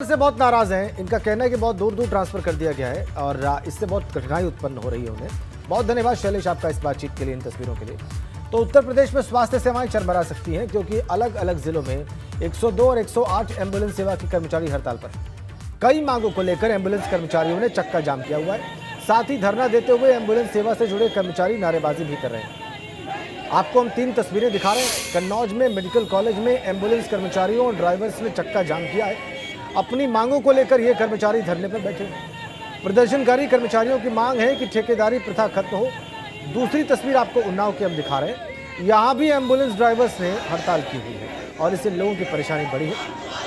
से बहुत नाराज हैं। इनका कहना है कि बहुत दूर दूर ट्रांसफर कर दिया गया है और इससे बहुत कठिनाई उत्पन्न हो रही है उन्हें। बहुत धन्यवाद शैलेश आपका इस बातचीत के लिए, इन तस्वीरों के लिए। तो उत्तर प्रदेश में स्वास्थ्य सेवाएं चरमरा सकती हैं क्योंकि अलग अलग जिलों में 102 और 108 एम्बुलेंस सेवा के कर्मचारी हड़ताल पर। कई मांगों को लेकर एम्बुलेंस कर्मचारियों ने चक्का जाम किया हुआ है। साथ ही धरना देते हुए एम्बुलेंस सेवा से जुड़े कर्मचारी नारेबाजी भी कर रहे हैं। आपको हम 3 तस्वीरें दिखा रहे हैं। कन्नौज में मेडिकल कॉलेज में एम्बुलेंस कर्मचारियों और ड्राइवर्स ने चक्का जाम किया है। अपनी मांगों को लेकर ये कर्मचारी धरने पर बैठे हैं। प्रदर्शनकारी कर्मचारियों की मांग है कि ठेकेदारी प्रथा खत्म हो। दूसरी तस्वीर आपको उन्नाव की हम दिखा रहे हैं। यहाँ भी एम्बुलेंस ड्राइवर्स ने हड़ताल की हुई है और इससे लोगों की परेशानी बढ़ी है।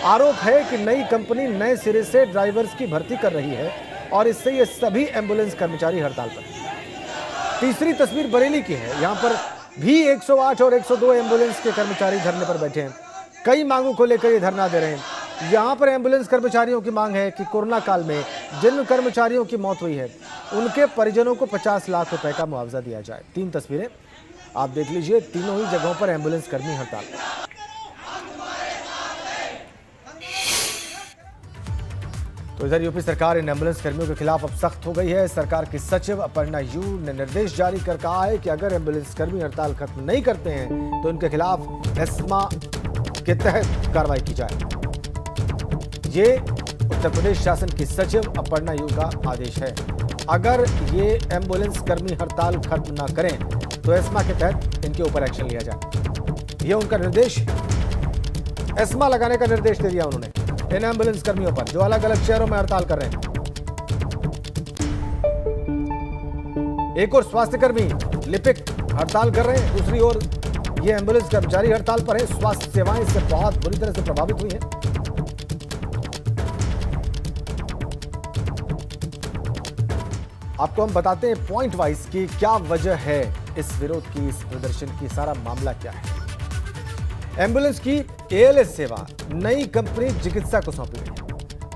आरोप है कि नई कंपनी नए सिरे से ड्राइवर्स की भर्ती कर रही है और इससे ये सभी एम्बुलेंस कर्मचारी हड़ताल पर। तीसरी तस्वीर बरेली की है। यहाँ पर भी 108 और 102 एम्बुलेंस के कर्मचारी धरने पर बैठे हैं। कई मांगों को लेकर ये धरना दे रहे हैं। यहाँ पर एम्बुलेंस कर्मचारियों की मांग है कि कोरोना काल में जिन कर्मचारियों की मौत हुई है उनके परिजनों को 50 लाख रुपए का मुआवजा दिया जाए। 3 तस्वीरें आप देख लीजिए। तीनों ही जगहों पर एम्बुलेंस कर्मी हड़ताल। तो इधर यूपी सरकार इन एम्बुलेंस कर्मियों के खिलाफ अब सख्त हो गई है। सरकार की सचिव अपर्णा यू ने निर्देश जारी कर कहा है कि अगर एम्बुलेंस कर्मी हड़ताल खत्म नहीं करते हैं तो इनके खिलाफ एस्मा के तहत कार्रवाई की जाए। ये उत्तर प्रदेश शासन की सचिव अपर्णा यू का आदेश है। अगर ये एम्बुलेंस कर्मी हड़ताल खत्म ना करें तो एस्मा के तहत इनके ऊपर एक्शन लिया जाए। ये उनका निर्देश, एस्मा लगाने का निर्देश दे दिया उन्होंने इन एम्बुलेंस कर्मियों पर जो अलग अलग शहरों में हड़ताल कर रहे हैं। एक और स्वास्थ्यकर्मी लिपिक हड़ताल कर रहे हैं, दूसरी ओर ये एम्बुलेंस कर्मचारी हड़ताल पर है। स्वास्थ्य सेवाएं इससे बहुत बुरी तरह से प्रभावित हुई हैं। आपको हम बताते हैं पॉइंट वाइज कि क्या वजह है इस विरोध की, इस प्रदर्शन की, सारा मामला क्या है। एम्बुलेंस की एएलएस सेवा नई कंपनी चिकित्सा को सौंपी गई है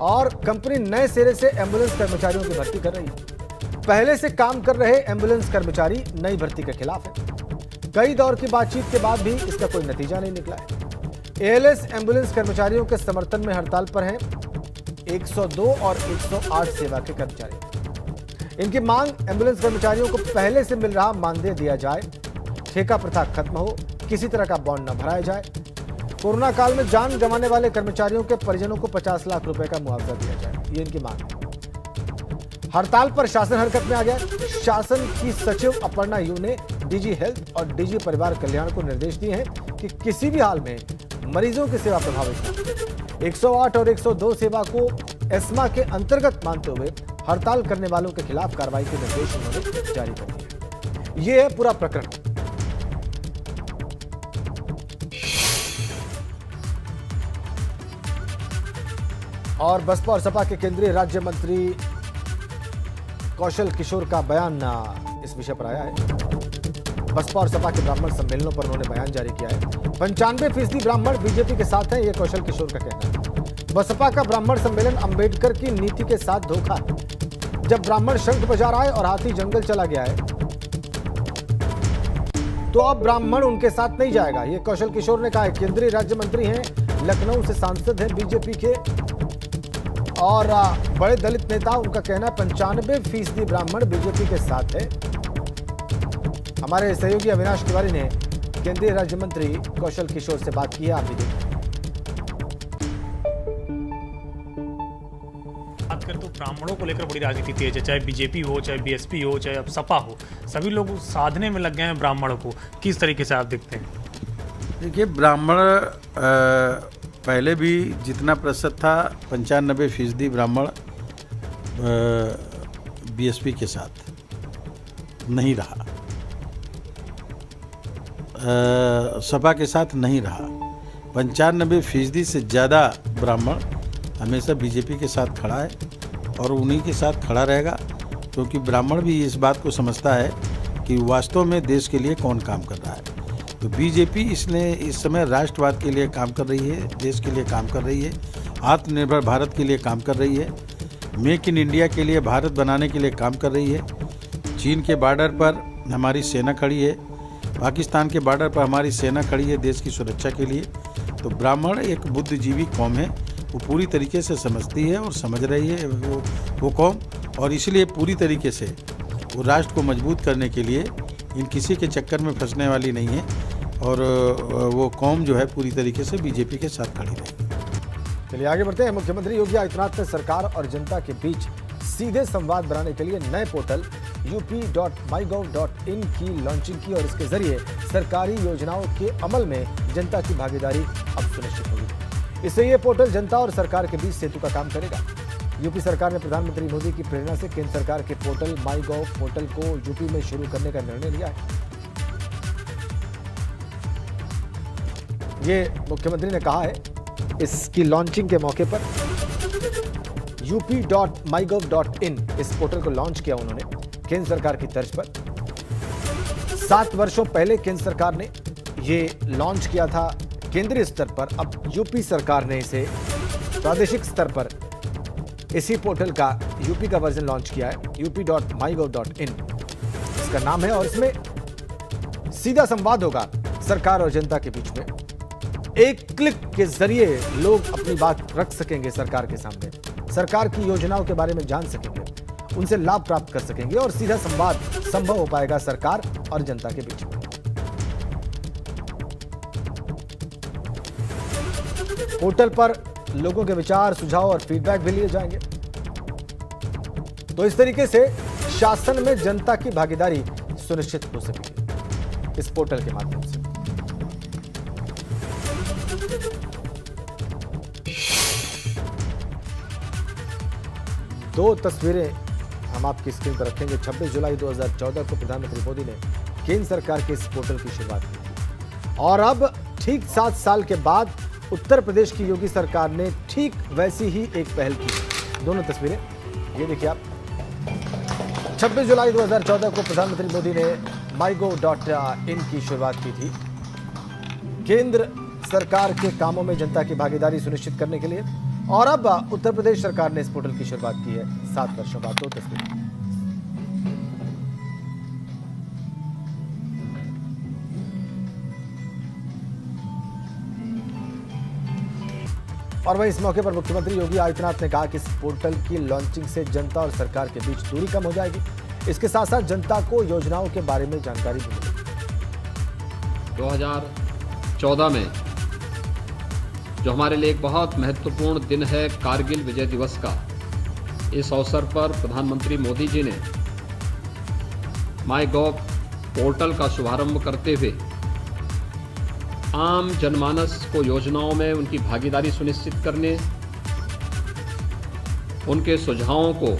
और कंपनी नए सिरे से एम्बुलेंस कर्मचारियों की भर्ती कर रही है। पहले से काम कर रहे एम्बुलेंस कर्मचारी नई भर्ती के खिलाफ है। कई दौर की बातचीत के बाद भी इसका कोई नतीजा नहीं निकला है। एएलएस एम्बुलेंस कर्मचारियों के समर्थन में हड़ताल पर हैं 102 और 108 सेवा के कर्मचारी। इनकी मांग एम्बुलेंस कर्मचारियों को पहले से मिल रहा मानदेय दिया जाए, ठेका प्रथा खत्म हो, किसी तरह का बॉन्ड न भराया जाए, कोरोना काल में जान गंवाने वाले कर्मचारियों के परिजनों को 50 लाख रुपए का मुआवजा दिया जाए। ये इनकी मांग है। हड़ताल पर शासन हरकत में आ गया। शासन की सचिव अपर्णा यू ने डीजी हेल्थ और डीजी परिवार कल्याण को निर्देश दिए हैं कि किसी भी हाल में मरीजों की सेवा प्रभावित हो। 108 और 102 सेवा को एस्मा के अंतर्गत मानते हुए हड़ताल करने वालों के खिलाफ कार्रवाई के निर्देश उन्होंने जारी कर दिए। ये है पूरा प्रकरण। और बसपा और सपा के केंद्रीय राज्य मंत्री कौशल किशोर का बयान इस विषय पर आया है। बसपा और सपा के ब्राह्मण सम्मेलनों पर उन्होंने बयान जारी किया है। 95% ब्राह्मण बीजेपी के साथ हैं, यह कौशल किशोर का कहना है। बसपा का ब्राह्मण सम्मेलन अंबेडकर की नीति के साथ धोखा है। जब ब्राह्मण शंख बजा रहा है और हाथी जंगल चला गया है तो अब ब्राह्मण उनके साथ नहीं जाएगा, ये कौशल किशोर ने कहा है। केंद्रीय राज्य मंत्री हैं, लखनऊ से सांसद हैं बीजेपी के और बड़े दलित नेता। उनका कहना है 95% ब्राह्मण बीजेपी के साथ है। हमारे सहयोगी अविनाश तिवारी ने केंद्रीय राज्य मंत्री कौशल किशोर से बात की है, आप भी देखिए। बात करें तो ब्राह्मणों को लेकर बड़ी राजनीति तेज है, चाहे बीजेपी हो, चाहे बीएसपी हो, चाहे अब सपा हो, सभी लोग साधने में लग गए हैं ब्राह्मणों को। किस तरीके से आप देखते हैं? देखिए, ब्राह्मण पहले भी जितना प्रतिशत था 95% ब्राह्मण बीएसपी के साथ नहीं रहा, सपा के साथ नहीं रहा। 95% से ज़्यादा ब्राह्मण हमेशा बीजेपी के साथ खड़ा है और उन्हीं के साथ खड़ा रहेगा, क्योंकि ब्राह्मण भी इस बात को समझता है कि वास्तव में देश के लिए कौन काम कर रहा है। तो बीजेपी इसलिए इस समय राष्ट्रवाद के लिए काम कर रही है, देश के लिए काम कर रही है, आत्मनिर्भर भारत के लिए काम कर रही है, मेक इन इंडिया के लिए, भारत बनाने के लिए काम कर रही है। चीन के बॉर्डर पर हमारी सेना खड़ी है, पाकिस्तान के बॉर्डर पर हमारी सेना खड़ी है देश की सुरक्षा के लिए। तो ब्राह्मण एक बुद्धिजीवी कौम है, वो पूरी तरीके से समझती है और समझ रही है वो कौम, और इसलिए पूरी तरीके से वो राष्ट्र को मजबूत करने के लिए इन किसी के चक्कर में फंसने वाली नहीं है, और वो कौम जो है पूरी तरीके से बीजेपी के साथ खड़ी रहेगी। चलिए आगे बढ़ते हैं। मुख्यमंत्री योगी आदित्यनाथ ने सरकार और जनता के बीच सीधे संवाद बनाने के लिए नए पोर्टल up.mygov.in की लॉन्चिंग की और इसके जरिए सरकारी योजनाओं के अमल में जनता की भागीदारी अब सुनिश्चित होगी। इससे ये पोर्टल जनता और सरकार के बीच सेतु का काम करेगा। यूपी सरकार ने प्रधानमंत्री मोदी की प्रेरणा से केंद्र सरकार के पोर्टल माईगॉव पोर्टल को यूपी में शुरू करने का निर्णय लिया है। ये मुख्यमंत्री ने कहा है इसकी लॉन्चिंग के मौके पर up.mygov.in इस पोर्टल को लॉन्च किया उन्होंने केंद्र सरकार की तर्ज पर। 7 वर्षों पहले केंद्र सरकार ने ये लॉन्च किया था केंद्रीय स्तर पर। अब यूपी सरकार ने इसे प्रादेशिक स्तर पर इसी पोर्टल का यूपी का वर्जन लॉन्च किया है, up.mygov.in इसका नाम है, और इसमें सीधा संवाद होगा सरकार और जनता के बीच में। एक क्लिक के जरिए लोग अपनी बात रख सकेंगे सरकार के सामने, सरकार की योजनाओं के बारे में जान सकेंगे, उनसे लाभ प्राप्त कर सकेंगे और सीधा संवाद संभव हो पाएगा सरकार और जनता के बीच में। पोर्टल पर लोगों के विचार, सुझाव और फीडबैक भी लिए जाएंगे। तो इस तरीके से शासन में जनता की भागीदारी सुनिश्चित हो सकेगी इस पोर्टल के माध्यम से। दो तस्वीरें हम आपकी स्क्रीन पर रखेंगे। 26 जुलाई 2014 को प्रधानमंत्री मोदी ने केंद्र सरकार के इस पोर्टल की शुरुआत की थी, और अब ठीक 7 साल के बाद उत्तर प्रदेश की योगी सरकार ने ठीक वैसी ही एक पहल की। दोनों तस्वीरें ये देखिए आप। 26 जुलाई 2014 को प्रधानमंत्री मोदी ने mygov.in की शुरुआत की थी केंद्र सरकार के कामों में जनता की भागीदारी सुनिश्चित करने के लिए, और अब उत्तर प्रदेश सरकार ने इस पोर्टल की शुरुआत की है 7 वर्षों बाद। 2 तस्वीरें। और वहीं इस मौके पर मुख्यमंत्री योगी आदित्यनाथ ने कहा कि इस पोर्टल की लॉन्चिंग से जनता और सरकार के बीच दूरी कम हो जाएगी। इसके साथ साथ जनता को योजनाओं के बारे में जानकारी भी मिलेगी। 2014 में जो हमारे लिए एक बहुत महत्वपूर्ण दिन है, कारगिल विजय दिवस का, इस अवसर पर प्रधानमंत्री मोदी जी ने माईगॉव पोर्टल का शुभारंभ करते हुए आम जनमानस को योजनाओं में उनकी भागीदारी सुनिश्चित करने, उनके सुझावों को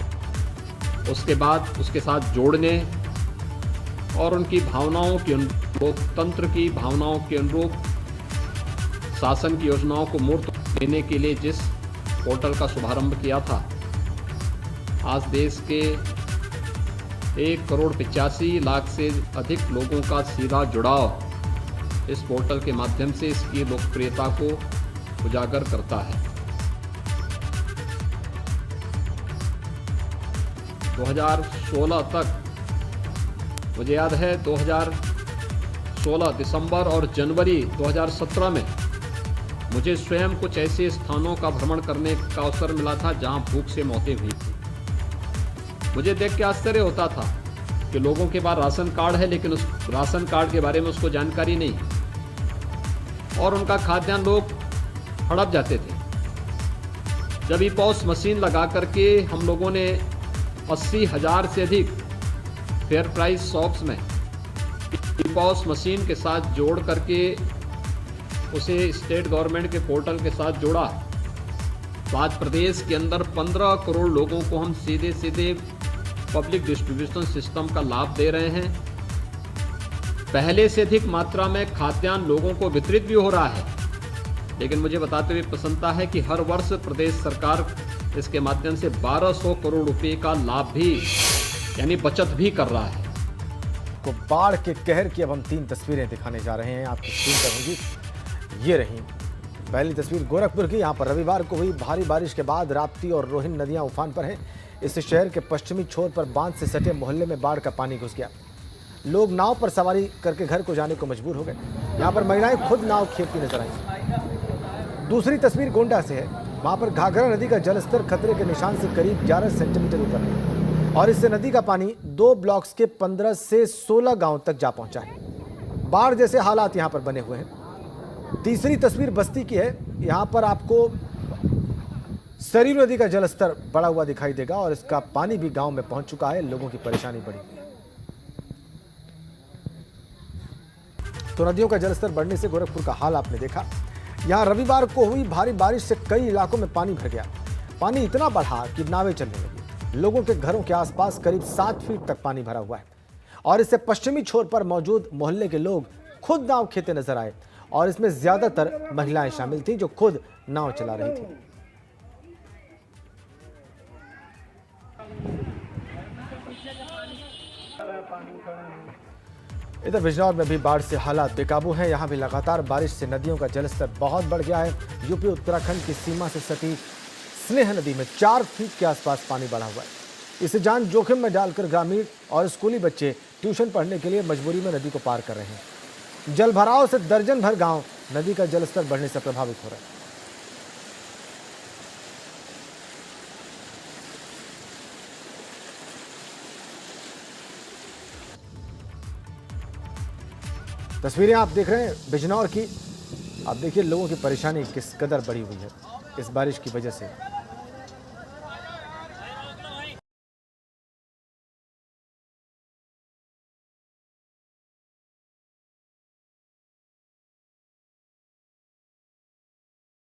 उसके बाद उसके साथ जोड़ने और उनकी भावनाओं के लोकतंत्र की भावनाओं के अनुरूप शासन की योजनाओं को मूर्त देने के लिए जिस पोर्टल का शुभारंभ किया था, आज देश के 1,85,00,000 से अधिक लोगों का सीधा जुड़ाव इस पोर्टल के माध्यम से इसकी लोकप्रियता को उजागर करता है। 2016 तक, मुझे याद है 2016 दिसंबर और जनवरी 2017 में मुझे स्वयं कुछ ऐसे स्थानों का भ्रमण करने का अवसर मिला था जहां भूख से मौतें हुई थी। मुझे देख के आश्चर्य होता था कि लोगों के पास राशन कार्ड है, लेकिन उस राशन कार्ड के बारे में उसको जानकारी नहीं, और उनका खाद्यान्न लोग हड़प जाते थे। जब ई-पॉस मशीन लगा करके हम लोगों ने 80,000 से अधिक फेयर प्राइस शॉप्स में ई-पॉस मशीन के साथ जोड़ करके उसे स्टेट गवर्नमेंट के पोर्टल के साथ जोड़ा, तो आज प्रदेश के अंदर 15 करोड़ लोगों को हम सीधे सीधे पब्लिक डिस्ट्रीब्यूशन सिस्टम का लाभ दे रहे हैं। पहले से अधिक मात्रा में खाद्यान्न लोगों को वितरित भी हो रहा है। लेकिन मुझे बताते हुए प्रसन्नता है कि हर वर्ष प्रदेश सरकार इसके माध्यम से 1200 करोड़ रुपए का लाभ भी यानी बचत भी कर रहा है। को बाढ़ के कहर की अब हम 3 तस्वीरें दिखाने जा रहे हैं, आपकी स्क्रीन पर होंगी। ये रही पहली तस्वीर गोरखपुर की। यहाँ पर रविवार को हुई भारी बारिश के बाद राप्ती और रोहिन नदियां उफान पर हैं। इस शहर के पश्चिमी छोर पर बांध से सटे मोहल्ले में बाढ़ का पानी घुस गया। लोग नाव पर सवारी करके घर को जाने को मजबूर हो गए। यहाँ पर महिलाएं खुद नाव खेपती नजर आई। दूसरी तस्वीर गोंडा से है। वहां पर घाघरा नदी का जलस्तर खतरे के निशान से करीब 11 सेंटीमीटर ऊपर है और इससे नदी का पानी 2 ब्लॉक्स के 15 से 16 गांव तक जा पहुंचा है। बाढ़ जैसे हालात यहां पर बने हुए हैं। तीसरी तस्वीर बस्ती की है। यहां पर आपको सरयू नदी का जलस्तर बढ़ा हुआ दिखाई देगा और इसका पानी भी गांव में पहुंच चुका है। लोगों की परेशानी बढ़ी हुई है। तो नदियों का जलस्तर बढ़ने से गोरखपुर का हाल आपने देखा। यहां रविवार को हुई भारी बारिश से कई इलाकों में पानी भर गया। पानी इतना बढ़ा कि नावें चलने लगी। लोगों के घरों के आसपास करीब 7 फीट तक पानी भरा हुआ है और इससे पश्चिमी छोर पर मौजूद मोहल्ले के लोग खुद नाव खेते नजर आए और इसमें ज्यादातर महिलाएं शामिल थी जो खुद नाव चला रही थी। इधर बिजनौर में भी बाढ़ से हालात बेकाबू हैं। यहां भी लगातार बारिश से नदियों का जलस्तर बहुत बढ़ गया है। यूपी उत्तराखंड की सीमा से सटी स्नेह नदी में 4 फीट के आसपास पानी बढ़ा हुआ है। इसे जान जोखिम में डालकर ग्रामीण और स्कूली बच्चे ट्यूशन पढ़ने के लिए मजबूरी में नदी को पार कर रहे हैं। जल भराव से दर्जन भर गांव नदी का जलस्तर बढ़ने से प्रभावित हो रहे हैं। तस्वीरें आप देख रहे हैं बिजनौर की। आप देखिए लोगों की परेशानी किस कदर बढ़ी हुई है इस बारिश की वजह से।